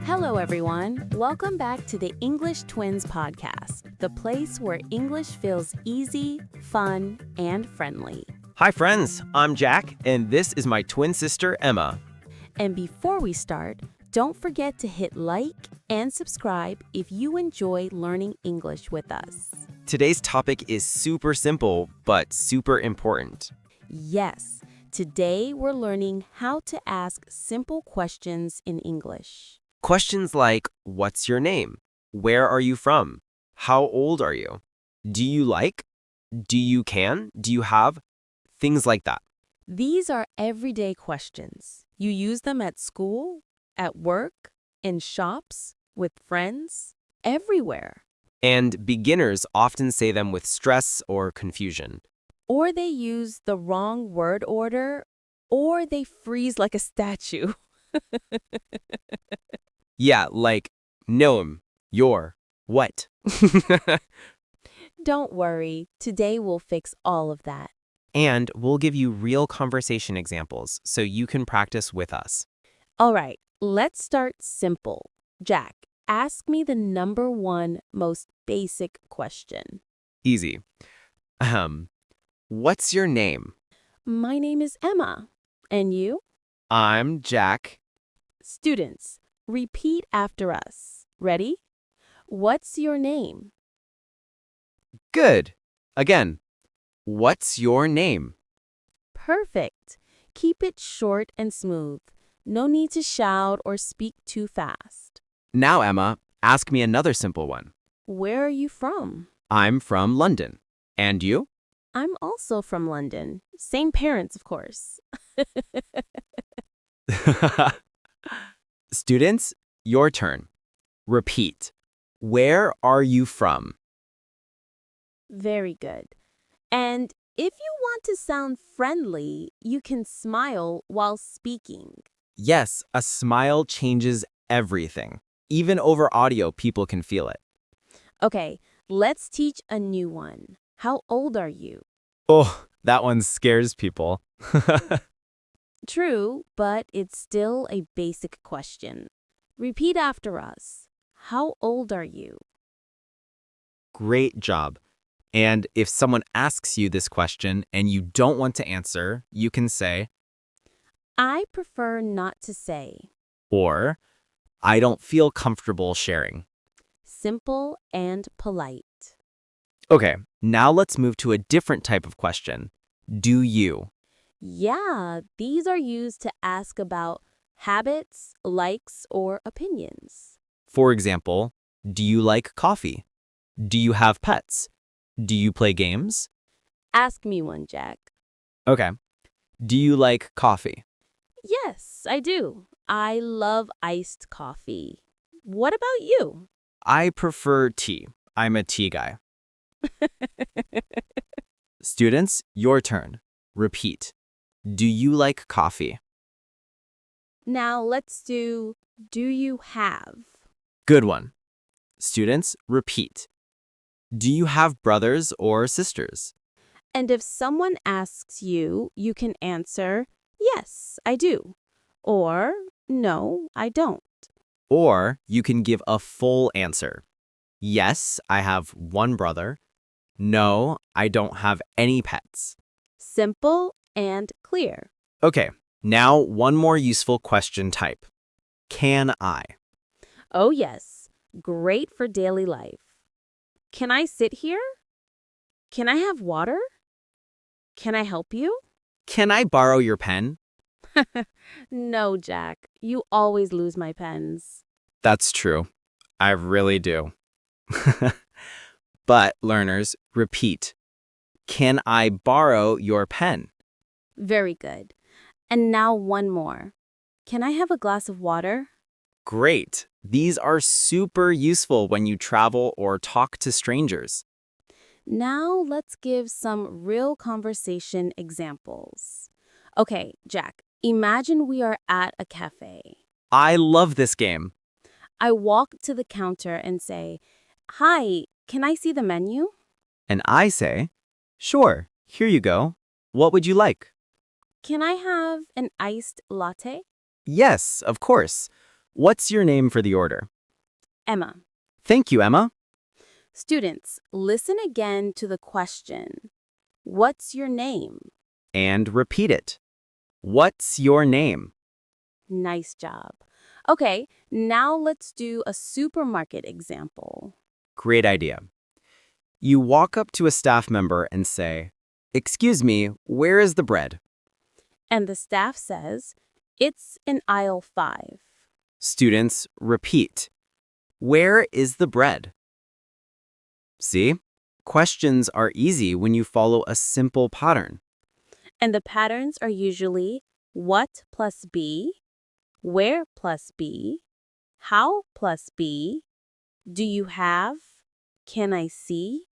Hello, everyone. Welcome back to the English Twins podcast, the place where English feels easy, fun, and friendly. Hi, friends. I'm Jack, and this is my twin sister, Emma. And before we start, don't forget to hit like and subscribe if you enjoy learning English with us. Today's topic is super simple, but super important. Yes, today we're learning how to ask simple questions in English. Questions like, what's your name? Where are you from? How old are you? Do you like? Do you can? Do you have? Things like that. These are everyday questions. You use them at school, at work, in shops, with friends, everywhere. And beginners often say them with stress or confusion. Or they use the wrong word order, or they freeze like a statue. Yeah, like, no'm, your, what? Don't worry, today we'll fix all of that. And we'll give you real conversation examples so you can practice with us. All right, let's start simple. Jack, ask me the number one most basic question. Easy. What's your name? My name is Emma. And you? I'm Jack. Students, repeat after us. Ready? What's your name? Good. Again, what's your name? Perfect. Keep it short and smooth. No need to shout or speak too fast. Now, Emma, ask me another simple one. Where are you from? I'm from London. And you? I'm also from London. Same parents, of course. Students, your turn. Repeat. Where are you from? Very good. And if you want to sound friendly, you can smile while speaking. Yes, a smile changes everything. Even over audio, people can feel it. Okay, let's teach a new one. How old are you? Oh, that one scares people. True, but it's still a basic question. Repeat after us. How old are you? Great job. And if someone asks you this question and you don't want to answer, you can say, I prefer not to say. or, I don't feel comfortable sharing. Simple and polite. Okay, now let's move to a different type of question. Do you? Yeah, these are used to ask about habits, likes, or opinions. For example, do you like coffee? Do you have pets? Do you play games? Ask me one, Jack. Okay. Do you like coffee? Yes, I do. I love iced coffee. What about you? I prefer tea. I'm a tea guy. Students, your turn. Repeat. Do you like coffee? Now let's do you have? Good one. Students, repeat. Do you have brothers or sisters? And if someone asks you, you can answer, yes, I do. Or, no, I don't. Or you can give a full answer. Yes, I have one brother. No, I don't have any pets. Simple and clear. Okay, now one more useful question type. Can I? Oh, yes. Great for daily life. Can I sit here? Can I have water? Can I help you? Can I borrow your pen? No, Jack. You always lose my pens. That's true. I really do. But, learners, repeat. Can I borrow your pen? Very good. And now one more. Can I have a glass of water? Great. These are super useful when you travel or talk to strangers. Now let's give some real conversation examples. Okay, Jack, imagine we are at a cafe. I love this game. I walk to the counter and say, "Hi, can I see the menu?" And I say, sure, here you go. What would you like? Can I have an iced latte? Yes, of course. What's your name for the order? Emma. Thank you, Emma. Students, listen again to the question. What's your name? And repeat it. What's your name? Nice job. Okay, now let's do a supermarket example. Great idea. You walk up to a staff member and say, "Excuse me, where is the bread?" And the staff says, it's in aisle 5. Students repeat, "Where is the bread?" See? Questions are easy when you follow a simple pattern. And the patterns are usually what plus be, where plus be, how plus be, do you have, can I see?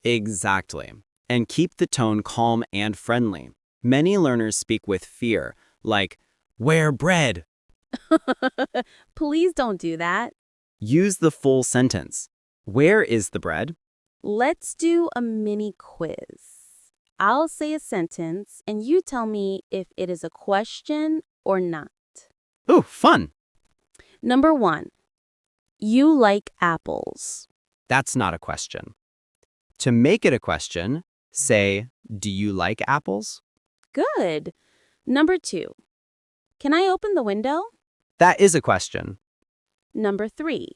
Exactly. And keep the tone calm and friendly. Many learners speak with fear, like, "Where bread?" Please don't do that. Use the full sentence. Where is the bread? Let's do a mini quiz. I'll say a sentence and you tell me if it is a question or not. Ooh, fun. Number 1, you like apples. That's not a question. To make it a question, say, "Do you like apples?" Good. Number 2, can I open the window? That is a question. Number 3,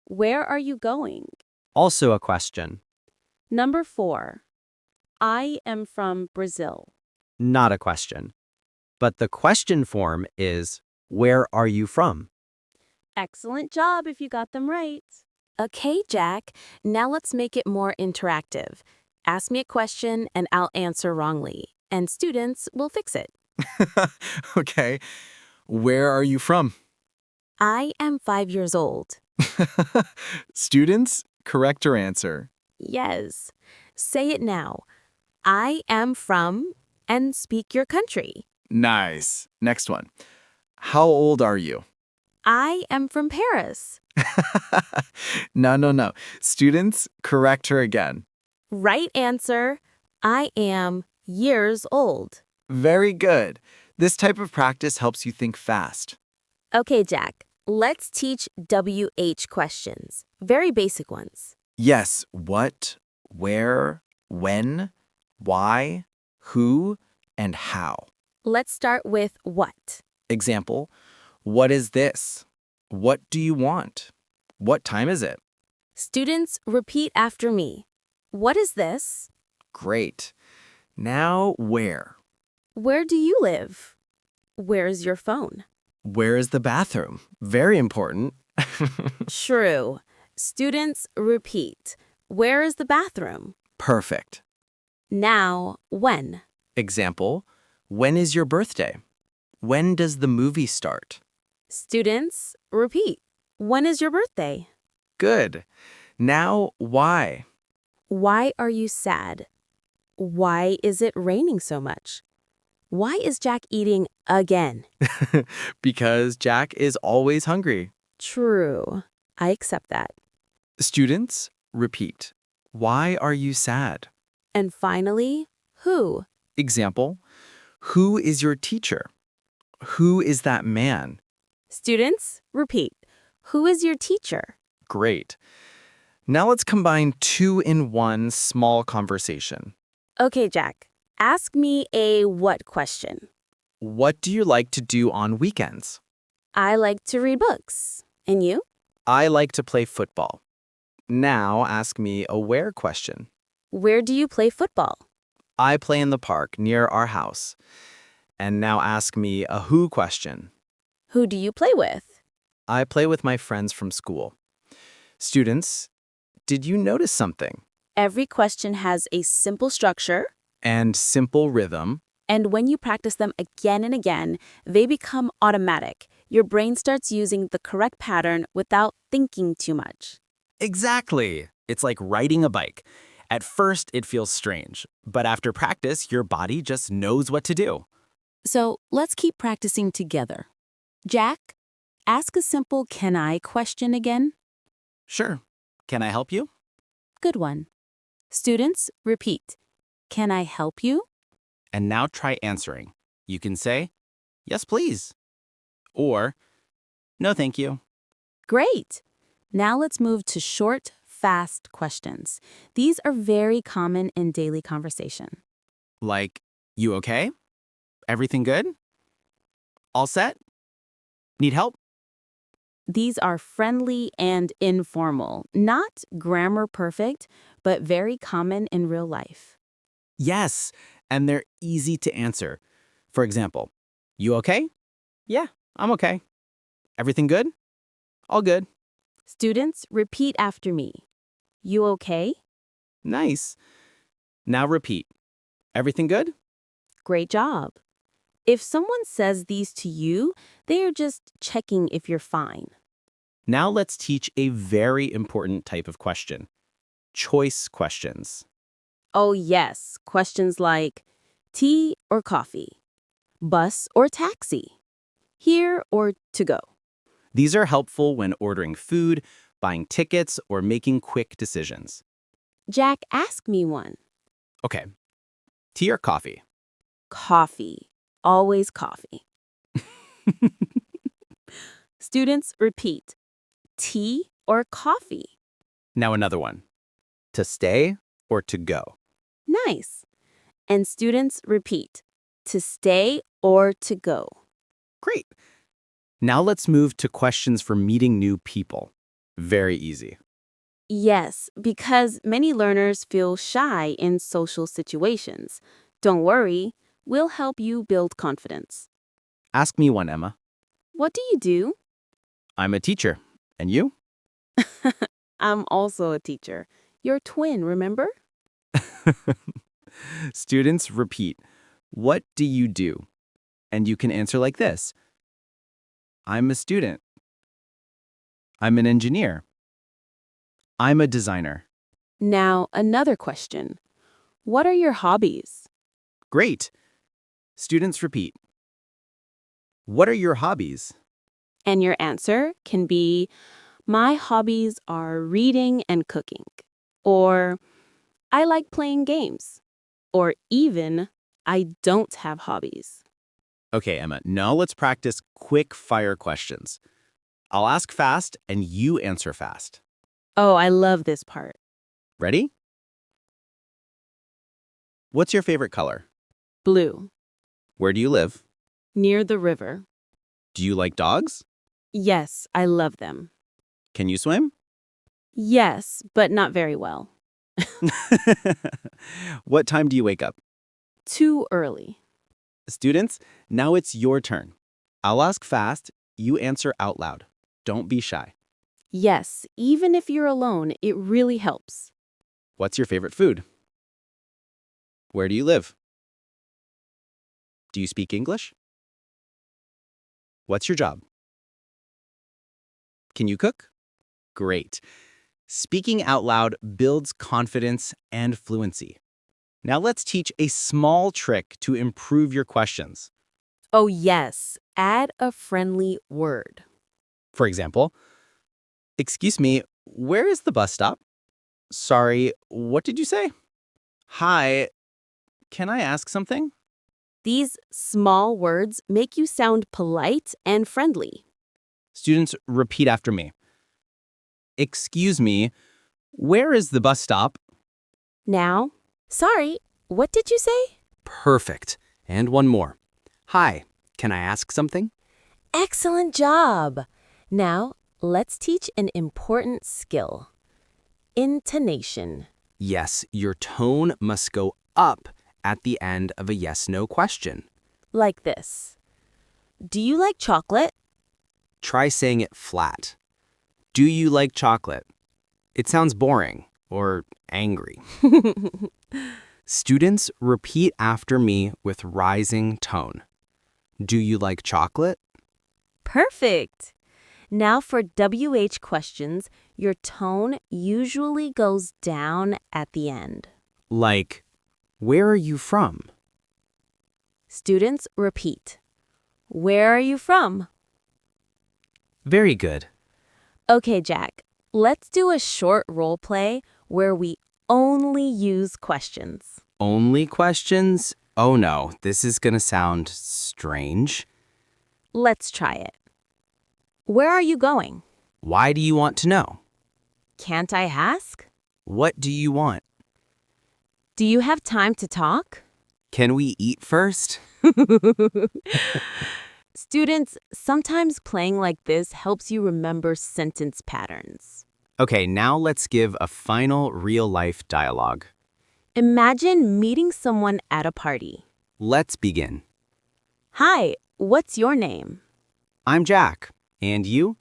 where are you going? Also a question. Number 4, I am from Brazil. Not a question. But the question form is, "Where are you from?" Excellent job if you got them right. Okay, Jack, now let's make it more interactive. Ask me a question and I'll answer wrongly, and students will fix it. Okay. Where are you from? I am 5 years old. Students, correct your answer. Yes. Say it now. I am from and speak your country. Nice. Next one. How old are you? I am from Paris. No. Students, correct her again. Right answer. I am years old. Very good. This type of practice helps you think fast. Okay, Jack, let's teach WH questions. Very basic ones. Yes, what, where, when, why, who, and how. Let's start with what. Example, what is this? What do you want? What time is it? Students, repeat after me. What is this? Great. Now where? Where do you live? Where is your phone? Where is the bathroom? Very important. True. Students, repeat. Where is the bathroom? Perfect. Now, when? Example, when is your birthday? When does the movie start? Students, repeat. When is your birthday? Good. Now why? Why are you sad? Why is it raining so much? Why is Jack eating again? Because Jack is always hungry. True. I accept that. Students, repeat. Why are you sad? And finally, who? Example, who is your teacher? Who is that man? Students, repeat. Who is your teacher? Great. Now let's combine two in one small conversation. Okay, Jack. Ask me a what question. What do you like to do on weekends? I like to read books. And you? I like to play football. Now ask me a where question. Where do you play football? I play in the park near our house. And now ask me a who question. Who do you play with? I play with my friends from school. Students, did you notice something? Every question has a simple structure, And simple rhythm. and when you practice them again and again, they become automatic. Your brain starts using the correct pattern without thinking too much. Exactly. It's like riding a bike. At first, it feels strange, but after practice, your body just knows what to do. So let's keep practicing together. Jack, ask a simple can I question again. Sure. Can I help you? Good one. Students, repeat. Can I help you? And now try answering. You can say, "Yes, please." Or, No, thank you. Great. Now let's move to short, fast questions. These are very common in daily conversation. Like, you okay? Everything good? All set? Need help? These are friendly and informal, not grammar perfect, but very common in real life. Yes, and they're easy to answer. For example, you okay? Yeah, I'm okay. Everything good? All good. Students, repeat after me. You okay? Nice. Now repeat. Everything good? Great job. If someone says these to you, they are just checking if you're fine. Now let's teach a very important type of question. Choice questions. Oh, yes. Questions like tea or coffee, bus or taxi, here or to go. These are helpful when ordering food, buying tickets, or making quick decisions. Jack, ask me one. Okay. Tea or coffee? Coffee. Always coffee. Students, repeat. Tea or coffee? Now another one. To stay or to go? Nice. And students, repeat. To stay or to go? Great. Now let's move to questions for meeting new people. Very easy. Yes, because many learners feel shy in social situations. Don't worry, we'll help you build confidence. Ask me one, Emma. What do you do? I'm a teacher. And you? I'm also a teacher. Your twin, remember? Students, repeat. What do you do? And you can answer like this. I'm a student. I'm an engineer. I'm a designer. Now, another question. What are your hobbies? Great. Students, repeat. What are your hobbies? And your answer can be, my hobbies are reading and cooking. Or, I like playing games. Or even, I don't have hobbies. Okay, Emma, now let's practice quick fire questions. I'll ask fast and you answer fast. Oh, I love this part. Ready? What's your favorite color? Blue. Where do you live? Near the river. Do you like dogs? Yes, I love them. Can you swim? Yes, but not very well. What time do you wake up? Too early. Students, now it's your turn. I'll ask fast, you answer out loud. Don't be shy. Yes, even if you're alone, it really helps. What's your favorite food? Where do you live? Do you speak English? What's your job? Can you cook? Great. Speaking out loud builds confidence and fluency. Now let's teach a small trick to improve your questions. Oh, yes, add a friendly word. For example, excuse me, where is the bus stop? Sorry, what did you say? Hi, can I ask something? These small words make you sound polite and friendly. Students, repeat after me. Excuse me, where is the bus stop? Now, sorry, what did you say? Perfect. And one more. Hi, can I ask something? Excellent job. Now, let's teach an important skill. Intonation. Yes, your tone must go up at the end of a yes-no question. Like this. Do you like chocolate? Try saying it flat. Do you like chocolate? It sounds boring or angry. Students, repeat after me with rising tone. Do you like chocolate? Perfect. Now for WH questions, your tone usually goes down at the end. Like, where are you from? Students, repeat. Where are you from? Very good. Okay, Jack, let's do a short role play where we only use questions. Only questions? Oh no, this is gonna sound strange. Let's try it. Where are you going? Why do you want to know? Can't I ask? What do you want? Do you have time to talk? Can we eat first? Students, sometimes playing like this helps you remember sentence patterns. Okay, now let's give a final real-life dialogue. Imagine meeting someone at a party. Let's begin. Hi, what's your name? I'm Jack. And you?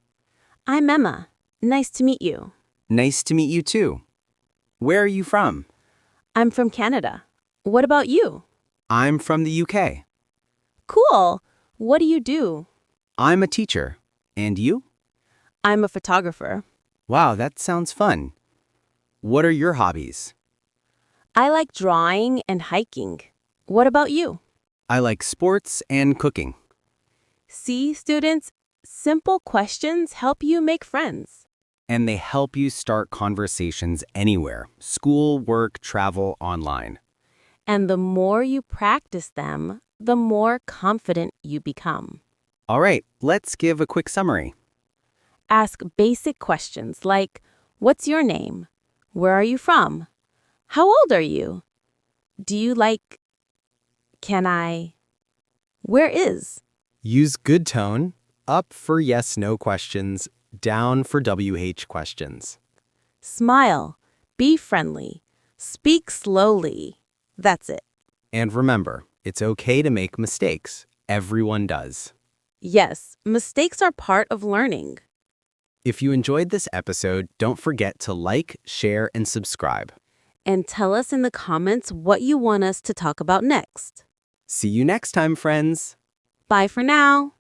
I'm Emma. Nice to meet you. Nice to meet you too. Where are you from? I'm from Canada. What about you? I'm from the UK. Cool. What do you do? I'm a teacher. And you? I'm a photographer. Wow, that sounds fun. What are your hobbies? I like drawing and hiking. What about you? I like sports and cooking. See, students, simple questions help you make friends. And they help you start conversations anywhere. School, work, travel, online. And the more you practice them, the more confident you become. All right, let's give a quick summary. Ask basic questions like, what's your name? Where are you from? How old are you? Do you like? Can I? Where is? Use good tone, up for yes/no questions, down for WH questions. Smile. Be friendly. Speak slowly. That's it. And remember, it's okay to make mistakes. Everyone does. Yes, mistakes are part of learning. If you enjoyed this episode, don't forget to like, share, and subscribe. And tell us in the comments what you want us to talk about next. See you next time, friends! Bye for now.